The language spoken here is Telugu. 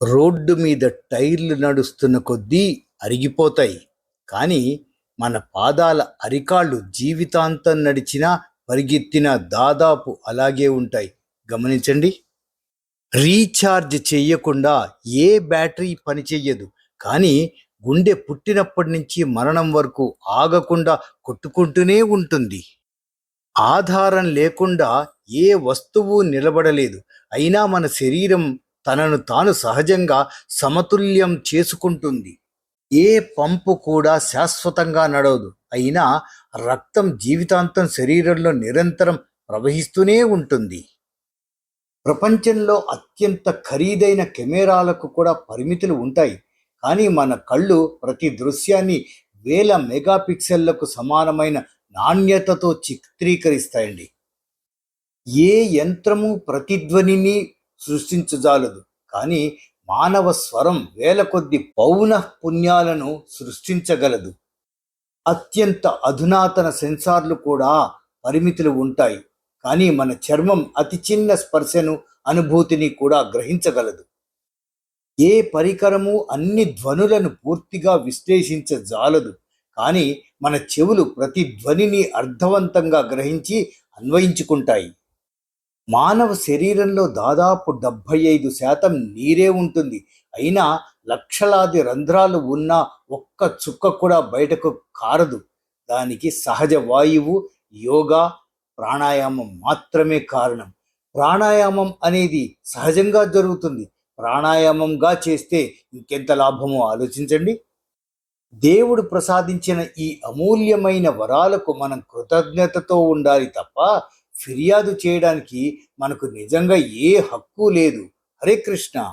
రోడ్డు మీద టైర్లు నడుస్తున్న కొద్దీ అరిగిపోతాయి. కానీ మన పాదాల అరికాళ్ళు జీవితాంతం నడిచినా, పరిగెత్తినా దాదాపు అలాగే ఉంటాయి. గమనించండి. రీఛార్జ్ చెయ్యకుండా ఏ బ్యాటరీ పనిచెయ్యదు. కానీ గుండె పుట్టినప్పటి నుంచి మరణం వరకు ఆగకుండా కొట్టుకుంటూనే ఉంటుంది. ఆధారం లేకుండా ఏ వస్తువు నిలబడలేదు. అయినా మన శరీరం తనను తాను సహజంగా సమతుల్యం చేసుకుంటుంది. ఏ పంపు కూడా శాశ్వతంగా నడవదు. అయినా రక్తం జీవితాంతం శరీరంలో నిరంతరం ప్రవహిస్తూనే ఉంటుంది. ప్రపంచంలో అత్యంత ఖరీదైన కెమెరాలకు కూడా పరిమితులు ఉంటాయి. కానీ మన కళ్ళు ప్రతి దృశ్యాన్ని వేల మెగాపిక్సెళ్లకు సమానమైన నాణ్యతతో చిత్రీకరిస్తాయండి. ఏ యంత్రము ప్రతిధ్వనిని సృష్టించజాలదు. కానీ మానవ స్వరం వేల కొద్ది పౌన పుణ్యాలను సృష్టించగలదు. అత్యంత అధునాతన సెన్సార్లు కూడా పరిమితులు ఉంటాయి. కానీ మన చర్మం అతి చిన్న స్పర్శను, అనుభూతిని కూడా గ్రహించగలదు. ఏ పరికరము అన్ని ధ్వనులను పూర్తిగా విశ్లేషించజాలదు. కానీ మన చెవులు ప్రతి ధ్వనిని అర్థవంతంగా గ్రహించి అన్వయించుకుంటాయి. మానవ శరీరంలో దాదాపు 75% నీరే ఉంటుంది. అయినా లక్షలాది రంధ్రాలు ఉన్నా ఒక్క చుక్క కూడా బయటకు కారదు. దానికి సహజ వాయువు, యోగా, ప్రాణాయామం మాత్రమే కారణం. ప్రాణాయామం అనేది సహజంగా జరుగుతుంది. ప్రాణాయామంగా చేస్తే ఇంకెంత లాభమో ఆలోచించండి. దేవుడు ప్రసాదించిన ఈ అమూల్యమైన వరాలకు మనం కృతజ్ఞతతో ఉండాలి తప్ప ఫిర్యాదు చేయడానికి మనకు నిజంగా ఏ హక్కు లేదు. హరే కృష్ణ.